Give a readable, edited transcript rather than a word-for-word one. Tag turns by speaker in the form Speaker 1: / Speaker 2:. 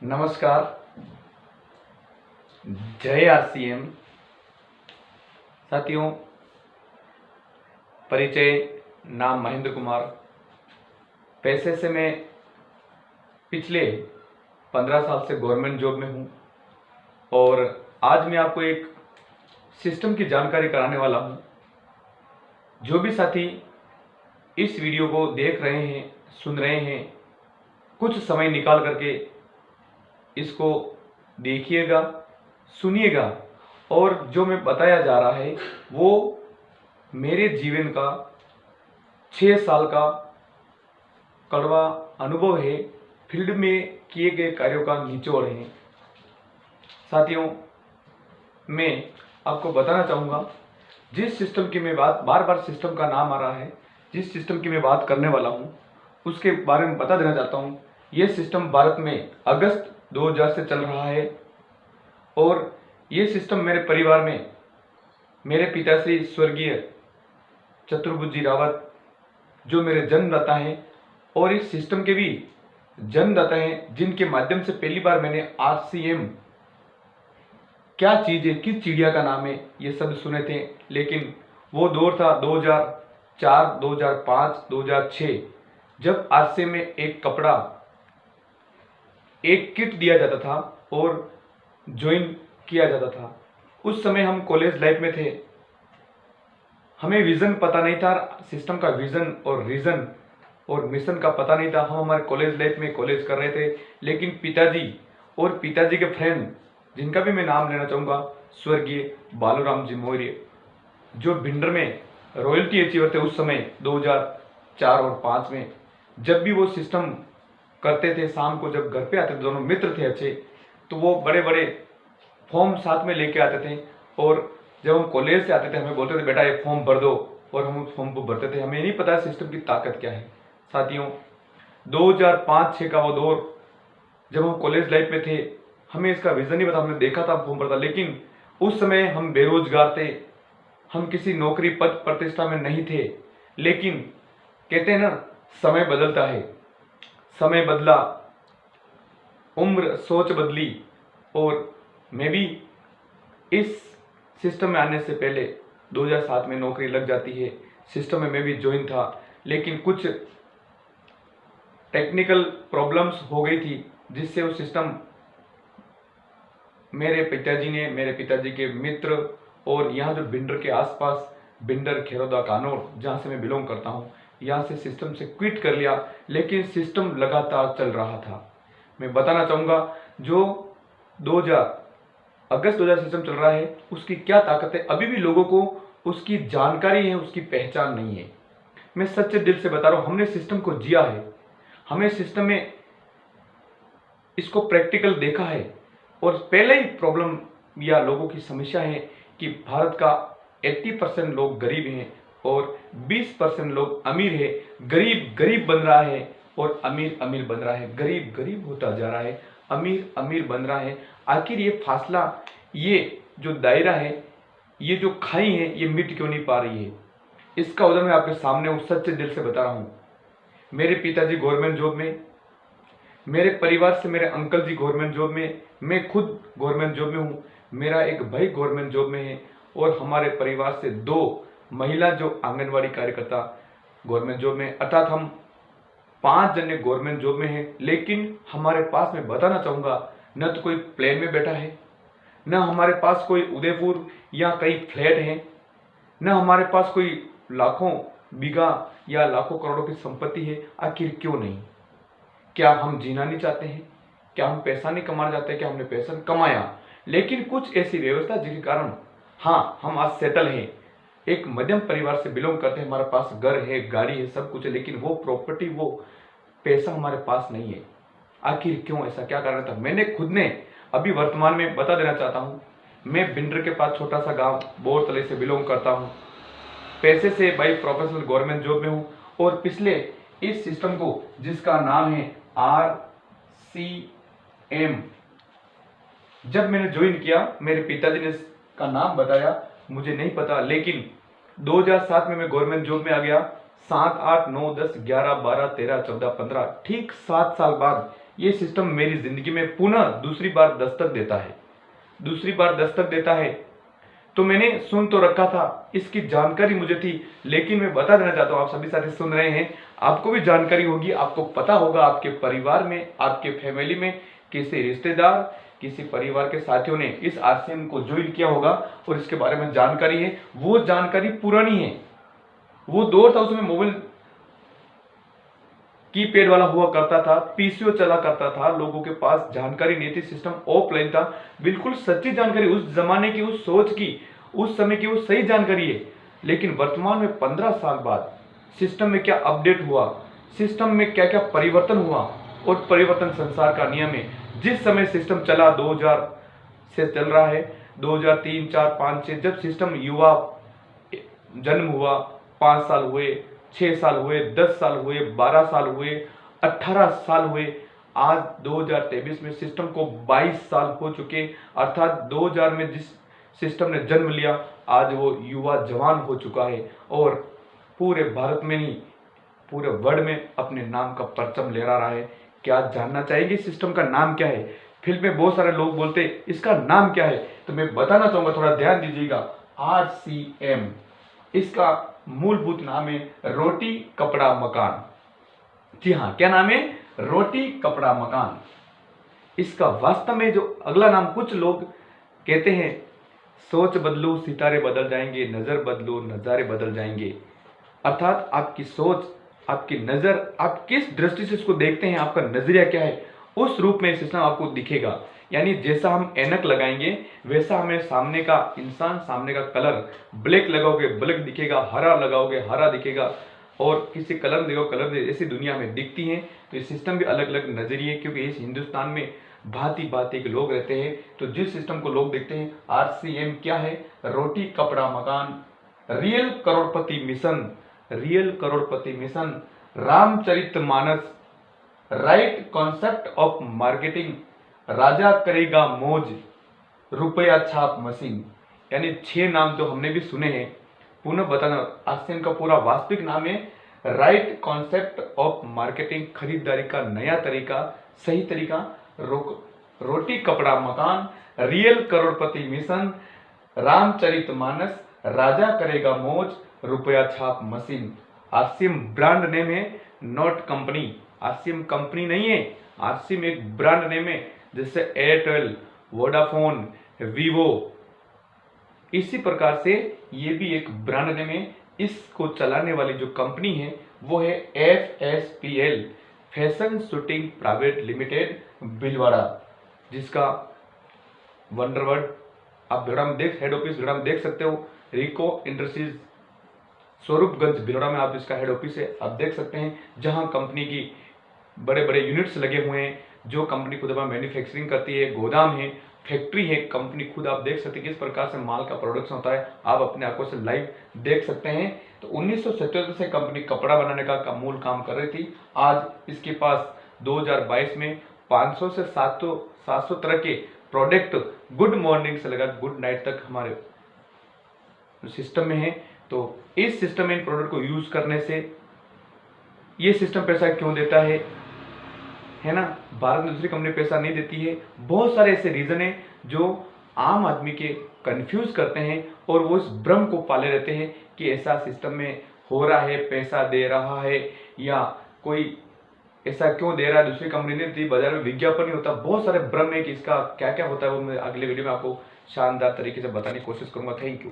Speaker 1: नमस्कार। जय आरसीएम। साथियों, परिचय, नाम महेंद्र कुमार। पैसे से मैं पिछले 15 साल से गवर्नमेंट जॉब में हूं और आज मैं आपको एक सिस्टम की जानकारी कराने वाला हूं। जो भी साथी इस वीडियो को देख रहे हैं, सुन रहे हैं, कुछ समय निकाल करके इसको देखिएगा, सुनिएगा और जो मैं बताया जा रहा है वो मेरे जीवन का 6 साल का कड़वा अनुभव है, फील्ड में किए गए कार्यों का निचोड़ है। साथियों, मैं आपको बताना चाहूँगा, जिस सिस्टम की मैं बात, बार बार सिस्टम का नाम आ रहा है, जिस सिस्टम की मैं बात करने वाला हूँ उसके बारे में बता देना चाहता हूँ। ये सिस्टम भारत में अगस्त 2000 से चल रहा है और ये सिस्टम मेरे परिवार में मेरे पिताश्री स्वर्गीय चतुर्भुज रावत, जो मेरे जन्मदाता हैं, और इस सिस्टम के भी जन्मदाता हैं, जिनके माध्यम से पहली बार मैंने आरसीएम क्या चीज़ है, किस चिड़िया का नाम है, ये सब सुने थे। लेकिन वो दौर था 2004, 2005, 2006, जब आरसीएम में एक कपड़ा, एक किट दिया जाता था और ज्वाइन किया जाता था। उस समय हम कॉलेज लाइफ में थे, हमें विज़न पता नहीं था, सिस्टम का विज़न और रीज़न और मिशन का पता नहीं था। हम हमारे कॉलेज लाइफ में कॉलेज कर रहे थे, लेकिन पिताजी और पिताजी के फ्रेंड, जिनका भी मैं नाम लेना चाहूँगा, स्वर्गीय बालूराम जी मौर्य, जो भिंडर में रॉयल्टी अचीवर थे उस समय 2004 और 5 में। जब भी वो सिस्टम करते थे, शाम को जब घर पे आते थे, दोनों मित्र थे अच्छे, तो वो बड़े बड़े फॉर्म साथ में लेके आते थे और जब हम कॉलेज से आते थे हमें बोलते थे बेटा एक फॉर्म भर दो, और हम उस फॉर्म को भरते थे। हमें नहीं पता सिस्टम की ताकत क्या है। साथियों, 2005-6 का वो दौर, जब हम कॉलेज लाइफ में थे, हमें इसका विजन नहीं पता। हमने देखा था फॉर्म भरता, लेकिन उस समय हम बेरोजगार थे, हम किसी नौकरी पद प्रतिष्ठा में नहीं थे। लेकिन कहते हैं ना, समय बदलता है। समय बदला, उम्र, सोच बदली और मैं भी इस सिस्टम में आने से पहले 2007 में नौकरी लग जाती है। सिस्टम में मैं भी ज्वाइन था, लेकिन कुछ टेक्निकल प्रॉब्लम्स हो गई थी, जिससे वो सिस्टम मेरे पिताजी ने, मेरे पिताजी के मित्र और यहाँ जो भिंडर के आसपास, भिंडर, खेरौदा, कानौर, जहाँ से मैं बिलोंग करता हूँ, यहाँ से सिस्टम से क्विट कर लिया। लेकिन सिस्टम लगातार चल रहा था। मैं बताना चाहूँगा, जो 2000 अगस्त 2000 सिस्टम चल रहा है, उसकी क्या ताकत है, अभी भी लोगों को उसकी जानकारी है, उसकी पहचान नहीं है। मैं सच्चे दिल से बता रहा हूँ, हमने सिस्टम को जिया है, हमें सिस्टम में इसको प्रैक्टिकल देखा है। और पहले ही प्रॉब्लम या लोगों की समस्या है कि भारत का 80% लोग गरीब हैं और 20% लोग अमीर है। गरीब गरीब बन रहा है और अमीर अमीर बन रहा है, गरीब गरीब होता जा रहा है, अमीर अमीर बन रहा है। आखिर ये फासला, ये जो दायरा है, ये जो खाई है, ये मिट क्यों नहीं पा रही है? इसका उदाहरण मैं आपके सामने हूँ, सच्चे दिल से बता रहा हूँ। मेरे पिताजी गवर्नमेंट जॉब में, मेरे परिवार से मेरे अंकल जी गवर्नमेंट जॉब में, मैं खुद गवर्नमेंट जॉब में हूँ, मेरा एक भाई गवर्नमेंट जॉब में है और हमारे परिवार से 2 महिला जो आंगनवाड़ी कार्यकर्ता गवर्नमेंट जॉब में, अर्थात हम 5 जने गवर्नमेंट जॉब में हैं। लेकिन हमारे पास, मैं बताना चाहूँगा, न तो कोई प्लेन में बैठा है, न हमारे पास कोई उदयपुर या कई फ्लैट हैं, न हमारे पास कोई लाखों बीघा या लाखों करोड़ों की संपत्ति है। आखिर क्यों नहीं? क्या हम जीना नहीं चाहते हैं? क्या हम पैसा नहीं कमाना चाहते? क्या हमने पैसा कमाया, लेकिन कुछ ऐसी व्यवस्था जिसके कारण हाँ, हम आज सेटल हैं, एक मध्यम परिवार से बिलोंग करते हैं, हमारे पास घर है, गाड़ी है, सब कुछ है, लेकिन वो प्रॉपर्टी, वो पैसा हमारे पास नहीं है। आखिर क्यों? ऐसा क्या कारण था? मैंने खुद ने अभी वर्तमान में बता देना चाहता हूँ, मैं भिंडर के पास छोटा सा गांव बोरतले से बिलोंग करता हूँ। पैसे से बाई प्रोफेशनल गवर्नमेंट जॉब में हूँ और पिछले इस सिस्टम को, जिसका नाम है आरसीएम, जब मैंने ज्वाइन किया, मेरे पिताजी ने इसका नाम बताया, मुझे नहीं पता, लेकिन 2007 में मैं गवर्नमेंट जॉब में आ गया। 7, 8, 9, 10, 11, 12, 13, 14, 15, ठीक 7 साल बाद ये सिस्टम मेरी ज़िंदगी में पुनः दूसरी बार दस्तक देता है। तो मैंने सुन तो रखा था, इसकी जानकारी मुझे थी, लेकिन मैं बता देना चाहता हूँ, आप सभी साथी सुन रहे हैं, आपको भी जानकारी होगी, आपको पता होगा, आपके परिवार में, आपके फैमिली में किसी रिश्तेदार, किसी परिवार के साथियों ने इस आरसीएम को ज्वाइन किया होगा और इसके बारे में जानकारी है। वो जानकारी पुरानी है, वो दौर था, उसमें मोबाइल कीपैड वाला हुआ करता था, पीसीओ चला करता था, लोगों के पास जानकारी नहीं थी, सिस्टम ऑफलाइन था। बिल्कुल सच्ची जानकारी, उस जमाने की, उस सोच की, उस समय की वो सही जानकारी है। लेकिन वर्तमान में 15 साल बाद सिस्टम में क्या अपडेट हुआ, सिस्टम में क्या क्या परिवर्तन हुआ, और परिवर्तन संसार का नियम है। जिस समय सिस्टम चला 2000 से चल रहा है, 2003, 4, 5, 6, जब सिस्टम युवा जन्म हुआ, 5 साल हुए, 6 साल हुए, 10 साल हुए, 12 साल हुए, 18 साल हुए, आज 2023 में सिस्टम को 22 साल हो चुके, अर्थात 2000 में जिस सिस्टम ने जन्म लिया, आज वो युवा जवान हो चुका है और पूरे भारत में नहीं, पूरे वर्ल्ड में अपने नाम का परचम लहरा रहा है। क्या जानना चाहेंगे सिस्टम का नाम क्या है? फिल्म में बहुत सारे लोग बोलते इसका नाम क्या है, तो मैं बताना चाहूंगा, थोड़ा ध्यान दीजिएगा। आरसीएम, इसका मूलभूत नाम है रोटी कपड़ा मकान। जी हाँ, क्या नाम है? रोटी कपड़ा मकान। इसका वास्तव में जो अगला नाम, कुछ लोग कहते हैं सोच बदलो सितारे बदल जाएंगे, नजर बदलो नजारे बदल जाएंगे। अर्थात आपकी सोच, आपकी नजर, आप किस दृष्टि से इसको देखते हैं, आपका नजरिया क्या है, उस रूप में सिस्टम आपको दिखेगा। यानी जैसा हम ऐनक लगाएंगे वैसा हमें सामने का इंसान, सामने का कलर, ब्लैक लगाओगे ब्लैक दिखेगा, हरा लगाओगे हरा दिखेगा, और किसी कलर देखो कलर, ऐसी दुनिया में दिखती हैं। तो ये सिस्टम भी अलग अलग नजरिए, क्योंकि इस हिंदुस्तान में भांति भांति के लोग रहते हैं। तो जिस सिस्टम को लोग देखते हैं, आरसीएम क्या है? रोटी कपड़ा मकान, real crorepati mission, real crorepati mission, Ramcharitmanas, right concept of marketing, राजा करेगा मौज, रुपया छाप मशीन। यानी 6 नाम तो हमने भी सुने हैं। पुनः बताना, आरसीएम का पूरा वास्तविक नाम है राइट कॉन्सेप्ट ऑफ मार्केटिंग, खरीदारी का नया तरीका, सही तरीका, रोटी कपड़ा मकान, रियल करोड़पति मिशन, रामचरितमानस, राजा करेगा मौज, रुपया छाप मशीन। आरसीएम ब्रांड नेम है, नॉट कंपनी। आरसीएम कंपनी नहीं है, आरसीएम एक ब्रांड नेम है, जैसे एयरटेल, वोडाफोन, वीवो। इसी प्रकार से ये भी एक ब्रांड नेम है। इसको चलाने वाली जो कंपनी है वो है FSPL, fashion shooting private limited, Bhilwara, जिसका वंडरवर्ड आप भिलवाड़ा में हेड ऑफिस भिलवाड़ा में देख सकते हो। रिको इंडस्ट्रीज स्वरूपगंज भिलवाड़ा में आप इसका हेड ऑफिस है, आप देख सकते हैं, जहां कंपनी की बड़े बड़े यूनिट्स लगे हुए हैं, जो कंपनी खुद अपना मैन्युफैक्चरिंग करती है, गोदाम है, फैक्ट्री है, कंपनी खुद आप देख सकते हैं किस प्रकार से माल का प्रोडक्शन होता है, आप अपने आंखों से लाइव देख सकते हैं। तो 1977 से कंपनी कपड़ा बनाने का मूल काम कर रही थी। आज इसके पास 2022 में 500 से 700 तरह के प्रोडक्ट गुड मॉर्निंग से लगा गुड नाइट तक हमारे सिस्टम में है। तो इस सिस्टम में इन प्रोडक्ट को यूज करने से ये सिस्टम पैसा क्यों देता है ना? भारत में दूसरी कंपनी पैसा नहीं देती है। बहुत सारे ऐसे रीजन है जो आम आदमी के कंफ्यूज करते हैं और वो इस भ्रम को पाले रहते हैं कि ऐसा सिस्टम में हो रहा है, पैसा दे रहा है, या कोई ऐसा क्यों दे रहा है, दूसरी कंपनी ने दी, बाजार में विज्ञापन नहीं होता। बहुत सारे भ्रम है कि इसका क्या क्या होता है, वो मैं अगले वीडियो में आपको शानदार तरीके से बताने की कोशिश करूंगा। Thank you.